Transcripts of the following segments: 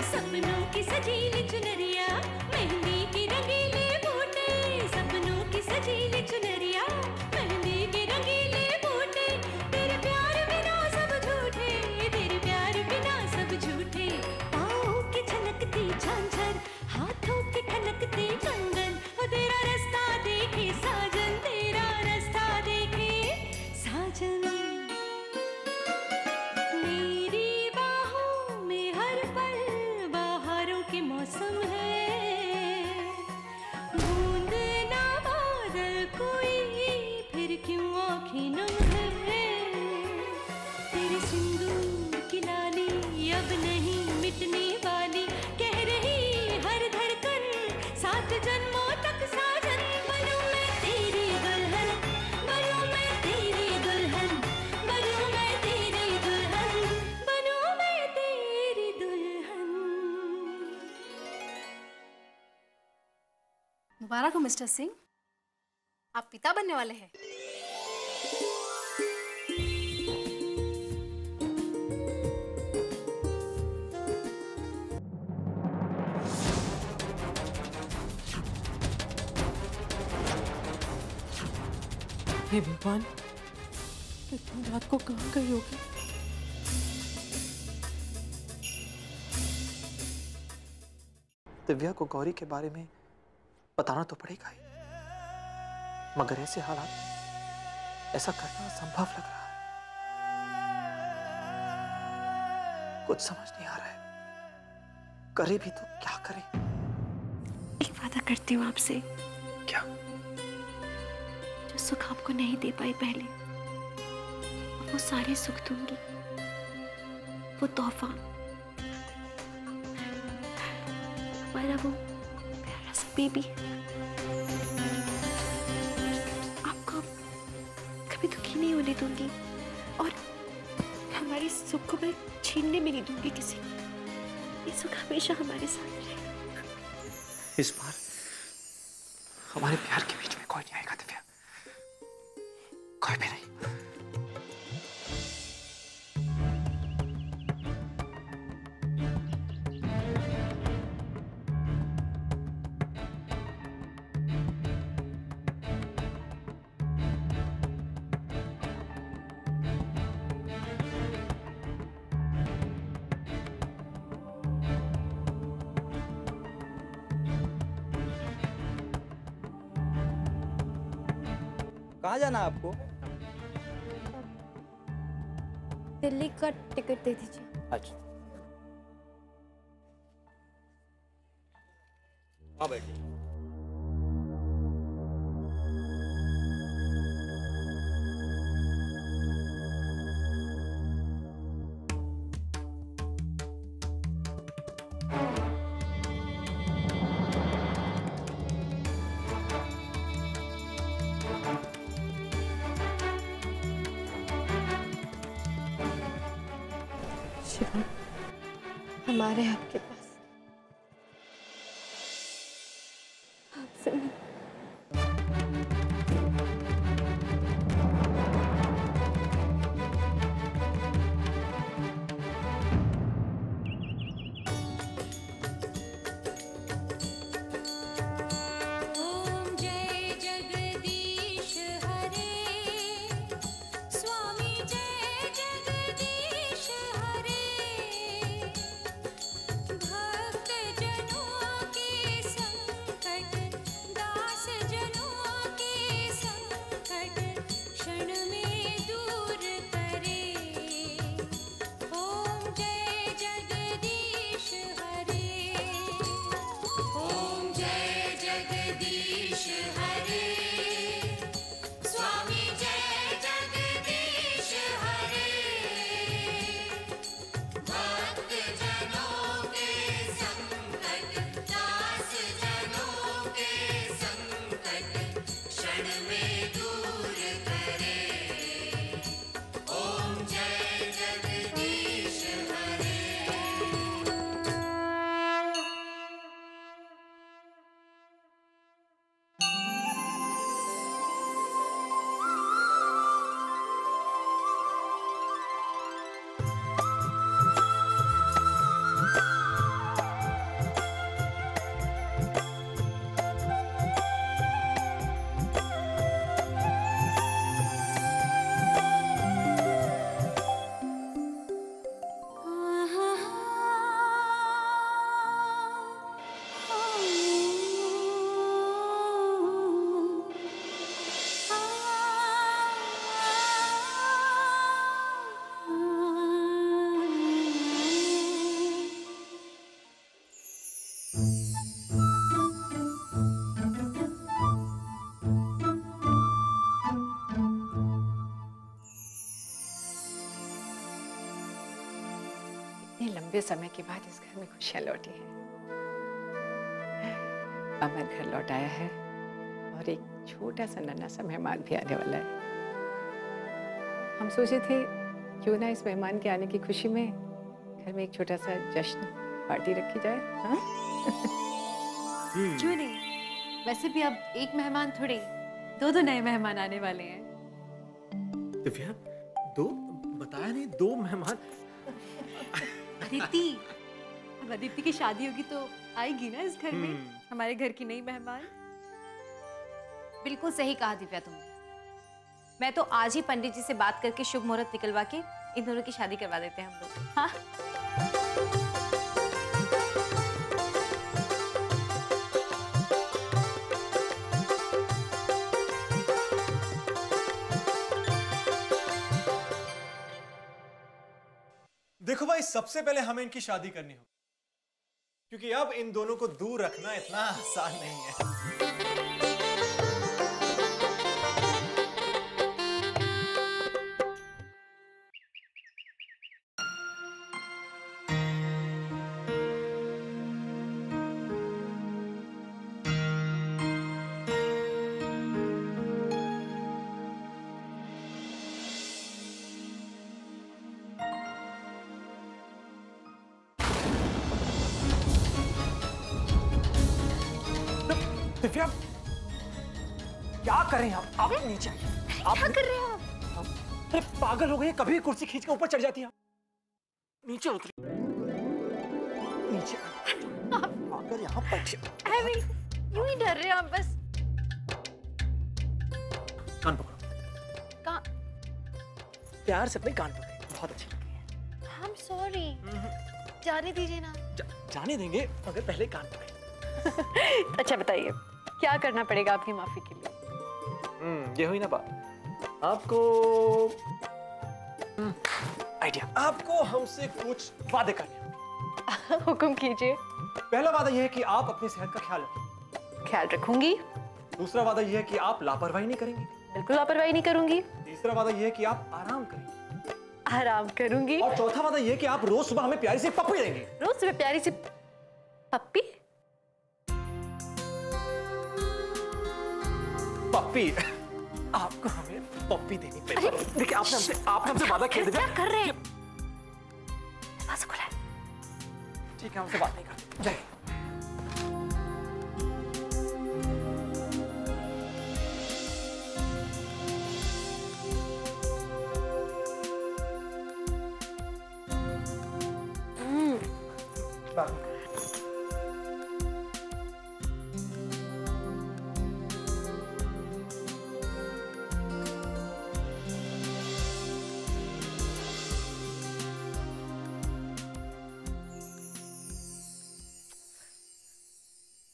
सपनों की सजीली चुनरिया, मेहंदी की रंगीले बूटे, सपनों की सजीली चुनरिया, मेहंदी की रंगीले बूटे, तेरे प्यार बिना सब झूठे, तेरे प्यार बिना सब झूठे, पाँव की छनकती झांझर, हाथों की ठनकती कंगन, और तेरा रास्ता देखे साजन, तेरा रास्ता देखे साजन। मौसम है, बूंद ना बादल कोई, फिर क्यों आँखें नम है, तेरे सिंदूर की लाली अब नहीं मिटने वाली, कह रही हर धड़कन 7 जन्मों तक साजन। बनूं मैं तेरी दुल्हन, बनूं मैं तेरी दुल्हन, बनूं मैं तेरी दुल्हन, बनूं मैं तेरी दुल्हन। मुबारक हो मिस्टर सिंह, आप पिता बनने वाले हैं। हे भगवान, इतनी रात को कहाँ गई होगी? दिव्या को गौरी के बारे में बताना तो पड़ेगा ही, मगर ऐसे हालात में ऐसा करना असंभव लग रहा है। कुछ समझ नहीं आ रहा है, करे भी तो क्या करे। एक वादा करती हूँ आपसे। क्या? जो सुख आपको नहीं दे पाई पहले, वो सारे सुख दूंगी, वो तोहफा, हमारा वो प्यारा सा बेबी आपको कभी दुखी नहीं होने दूंगी, और हमारे सुख को मैं छीनने में नहीं दूंगी किसी को। ये सुख हमेशा हमारे साथ रहेगा। इस बार हमारे प्यार के बीच में कोई नहीं आएगा दिव्या, कोई भी नहीं। कहाँ जाना है आपको? दिल्ली का टिकट दे दीजिए। अच्छा, वहाँ बैठिए। शिवम, हमारे आपके पास आपसे नहीं। स्वामी जय जगदीश हरे, इतने लंबे समय के बाद इस घर में खुशियां लौटी हैं। अमन घर लौट आया है और एक छोटा सा नन्हा सा मेहमान भी आने वाला है। हम सोचे थे क्यों ना इस मेहमान के आने की खुशी में घर में एक छोटा सा जश्न पार्टी रखी जाए। हाँ? क्यों नहीं? वैसे भी अब एक मेहमान थोड़े, दो नए मेहमान आने वाले हैं। दिव्या, दो बताया नहीं, दो मेहमान। अदिति, अब अदिति की शादी होगी तो आएगी ना इस घर में, हमारे घर की नई मेहमान। बिल्कुल सही कहा दिव्या तुमने। मैं तो आज ही पंडित जी से बात करके शुभ मुहूर्त निकलवा के इन दोनों की शादी करवा देते हैं हम लोग। हाँ? देखो भाई, सबसे पहले हमें इनकी शादी करनी होगी, क्योंकि अब इन दोनों को दूर रखना इतना आसान नहीं है। दिव्या, क्या कर रहे हैं आप? नीचे आइए। आप क्या कर रहे हैं आप? अरे पागल हो गई, कभी कुर्सी खींच के ऊपर चढ़ जाती है। नीचे उतरी, नीचे आकर यहाँ बैठिए। यूं ही डर रहे हैं आप बस। कान पकड़ो। कहाँ? प्यार से अपने कान पकड़े, बहुत अच्छे लग रहे हैं। I'm sorry। जाने दीजिए ना। जाने देंगे, मगर पहले कान पकड़े। अच्छा बताइए, क्या करना पड़ेगा आपकी माफी के लिए? ये हुई ना बात। आपको आइडिया, आपको हमसे कुछ वादे करने होंगे। हुक्म कीजिए। पहला वादा यह है कि आप अपनी सेहत का ख्याल रखें। ख्याल रखूंगी। दूसरा वादा यह है कि आप लापरवाही नहीं करेंगे। बिल्कुल लापरवाही नहीं करूंगी। तीसरा वादा यह है कि आप आराम करेंगे। आराम करूंगी। और चौथा वादा यह है कि आप रोज सुबह हमें प्यारी सी पप्पी देंगे। रोज सुबह प्यारी सी पप्पी? पप्पी? आपको हमें पप्पी देनी पड़ेगी। देखिए, आपने हमसे वादा किया। क्या कर रहे हैं? ठीक है, हमसे बात नहीं करते। जाइए। बात नहीं करते।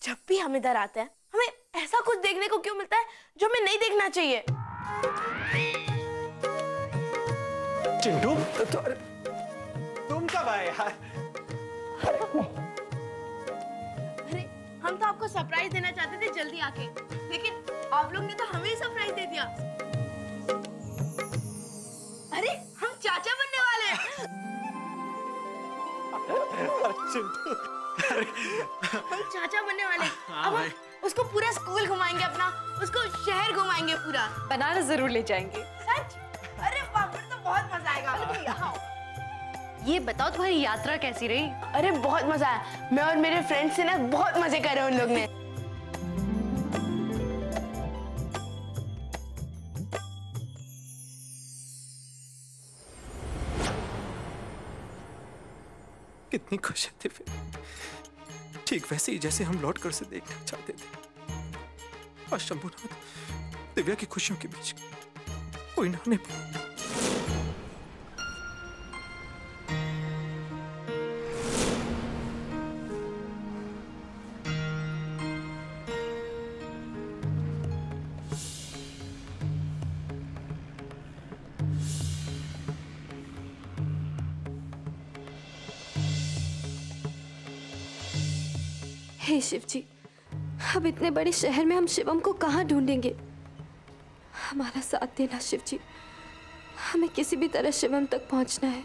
जब भी हम इधर आते हैं हमें ऐसा कुछ देखने को क्यों मिलता है जो हमें नहीं देखना चाहिए? चिंटू, तुम कब आए यार? अरे हम तो आपको सरप्राइज देना चाहते थे जल्दी आके, लेकिन आप लोग ने तो हमें ही सरप्राइज दे दिया। अरे हम चाचा बनने वाले हैं। चिंटू, हम चाचा बनने वाले हैं। अब हम उसको पूरा स्कूल घुमाएंगे, अपना उसको शहर घुमाएंगे पूरा। बनारस जरूर ले जाएंगे। सच? अरे बाप रे, तो बहुत मजा आएगा। यहाँ ये बताओ तुम्हारी यात्रा कैसी रही? अरे बहुत मजा आया। मैं और मेरे फ्रेंड्स से ना बहुत मजे करे उन लोग ने। कितनी खुश है दिव्या, ठीक वैसे ही जैसे हम लौट कर से देखना चाहते थे। और शंभुनाथ, दिव्या की खुशियों के बीच कोई ना आने पाया। हे शिव जी, अब इतने बड़े शहर में हम शिवम को कहाँ ढूंढेंगे? हमारा साथ देना शिव जी, हमें किसी भी तरह शिवम तक पहुंचना है।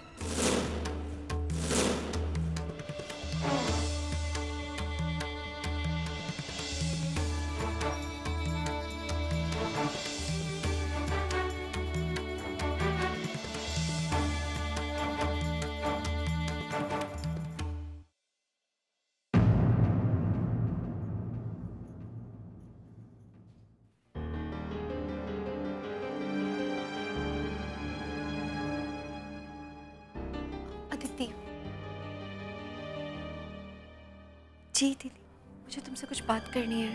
जी दीदी, मुझे तुमसे कुछ बात करनी है।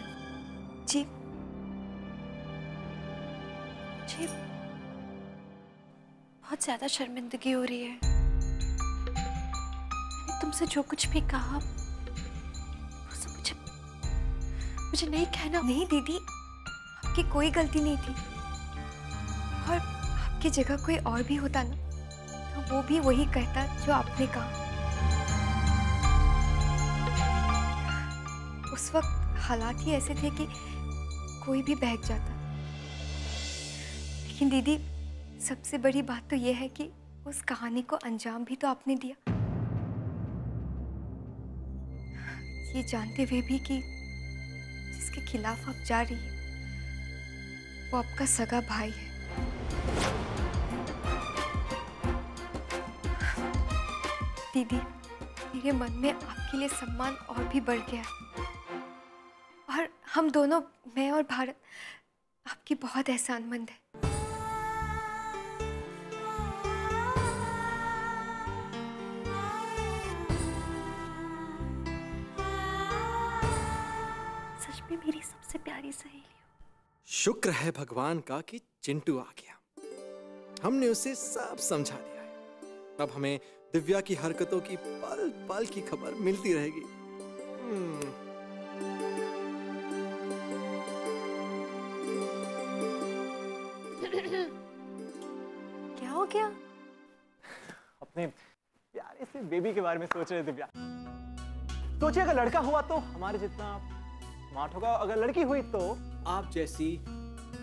जी, मुझे बहुत ज्यादा शर्मिंदगी हो रही है। मैंने तुमसे जो कुछ भी कहा वो सब मुझे नहीं कहना। नहीं दीदी, आपकी कोई गलती नहीं थी, और आपकी जगह कोई और भी होता ना तो वो भी वही कहता जो आपने कहा। उस वक्त हालात ही ऐसे थे कि कोई भी बहक जाता। लेकिन दीदी, सबसे बड़ी बात तो यह है कि उस कहानी को अंजाम भी तो आपने दिया, ये जानते हुए भी कि जिसके खिलाफ आप जा रही है वो आपका सगा भाई है। दीदी, मेरे मन में आपके लिए सम्मान और भी बढ़ गया है, और हम दोनों, मैं और भारत, आपकी बहुत एहसानमंद है। सच में मेरी सबसे प्यारी सहेली हो। शुक्र है भगवान का कि चिंटू आ गया। हमने उसे सब समझा दिया है। अब हमें दिव्या की हरकतों की पल पल की खबर मिलती रहेगी। क्या हो गया? अपने प्यारे से बेबी के बारे में सोच रहे थे दिव्या। सोचिए अगर लड़का हुआ तो हमारे जितना स्मार्ट होगा, अगर लड़की हुई तो आप जैसी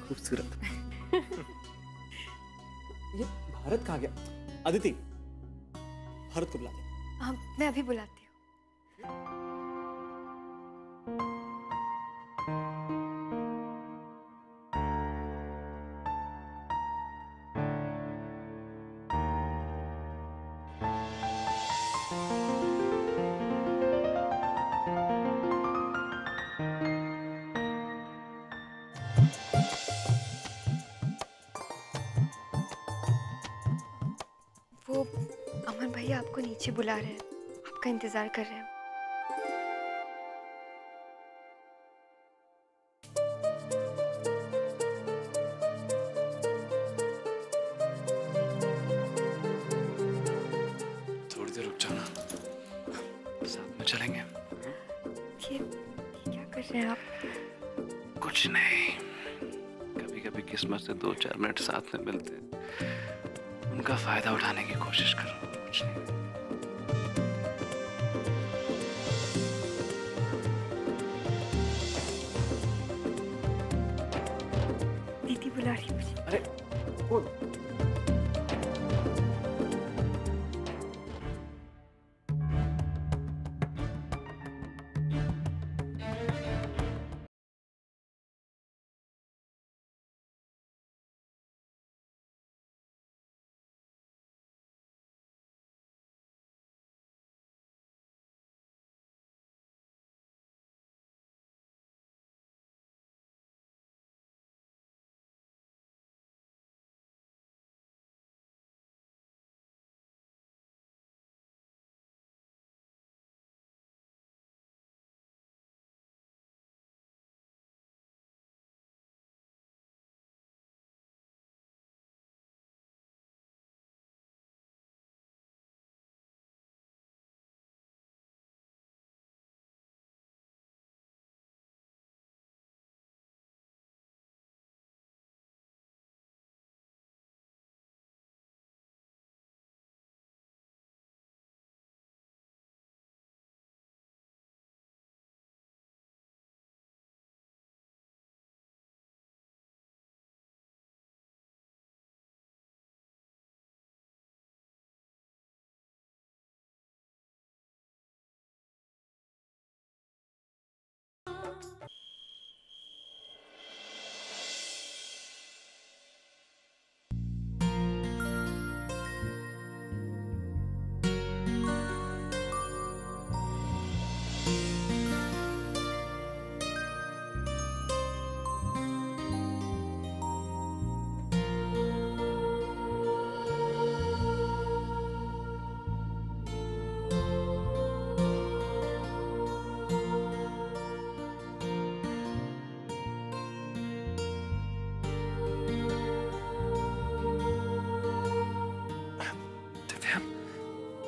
खूबसूरत। ये भारत कहाँ गया? अदिति, भारत को बुला दे। हाँ, मैं अभी बुलाती हूँ। वो अमन भैया आपको नीचे बुला रहे हैं, आपका इंतजार कर रहे हैं। थोड़ी देर रुक जाना, साथ में चलेंगे। ये क्या कर रहे हैं आप? कुछ नहीं, कभी कभी किस्मत से 2-4 मिनट साथ में मिलते, उनका फायदा उठाने की कोशिश करो। कुछ नहीं। दीदी बुला रही है मुझे। अरे वो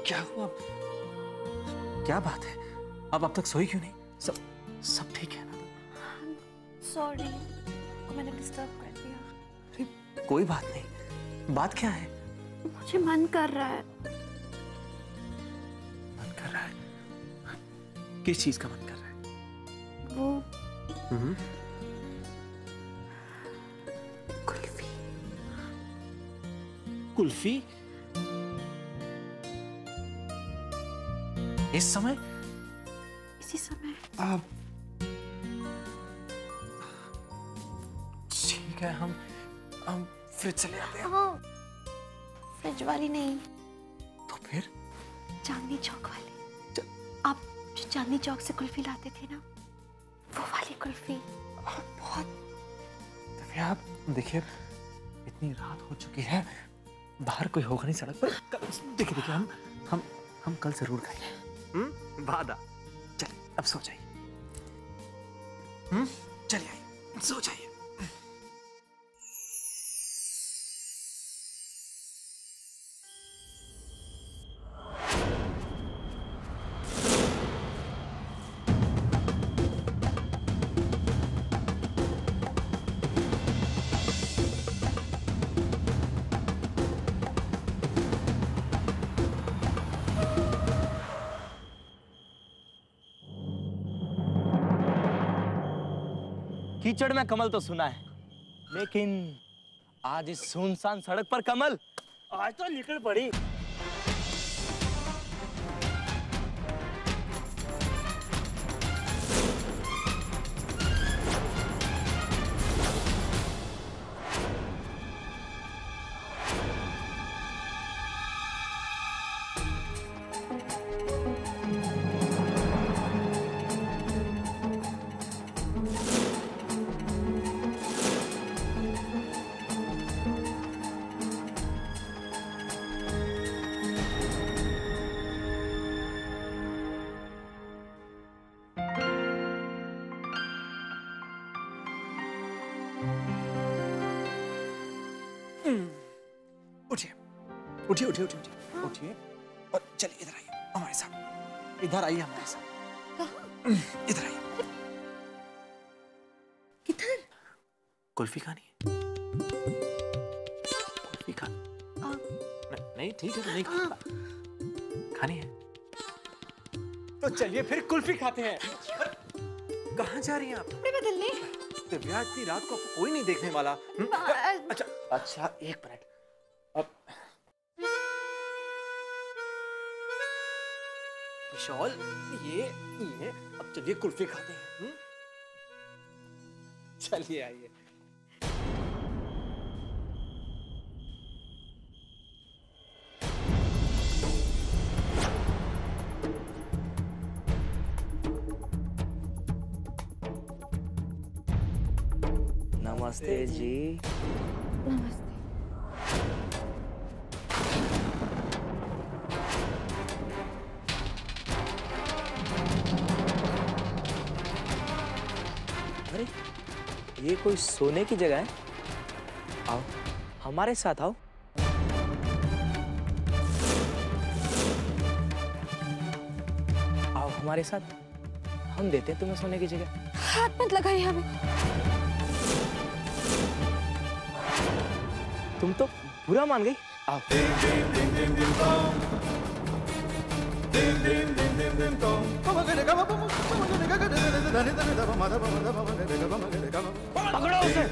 क्या हुआ? क्या बात है? अब तक सोई क्यों नहीं? सब ठीक है ना? सॉरी, मैंने डिस्टर्ब कर दिया। कोई बात नहीं। बात क्या है? मुझे मन कर रहा है। मन कर रहा है? किस चीज का मन कर रहा है? वो कुल्फी। कुल्फी? इस समय? इसी समय। ठीक है, हम फ्रिज से ले आते हैं। हाँ, फ्रिज वाली नहीं, तो फिर? चांदनी चौक वाली। आप जो चांदनी चौक से कुल्फी लाते थे ना, वो वाली कुल्फी। बहुत। आप देखिए, इतनी रात हो चुकी है, बाहर कोई होगा नहीं सड़क पर। देखिए हम कल जरूर खाएंगे। वादा। चलिए अब सो जाइए। चलिए आइए, सो जाइए। कीचड़ में कमल तो सुना है, लेकिन आज इस सुनसान सड़क पर कमल आज तो निकल पड़ी। उठिए उठिए उठिए उठिए उठिए और चलिए इधर आइए हमारे साथ। इधर आइए हमारे साथ। इधर आइए। किधर? कुल्फी खानी है? कुल्फी नहीं ठीक है तो नहीं खानी है तो चलिए फिर कुल्फी खाते हैं। कहाँ जा रही हैं आप? कपड़े बदलने। दिव्या, इतनी रात को आपको कोई नहीं देखने वाला। अच्छा एक मिनट। अब विशाल, ये अब चलिए कुल्फी खाते हैं। चलिए आइए। नमस्ते जी। नमस्ते। अरे ये कोई सोने की जगह है। आओ हमारे साथ आओ। आओ हमारे साथ, हम देते हैं तुम्हें सोने की जगह। हाथ मत लगाइए हमें। तुम तो बुरा मान गई। आओ। पकड़ो उसे।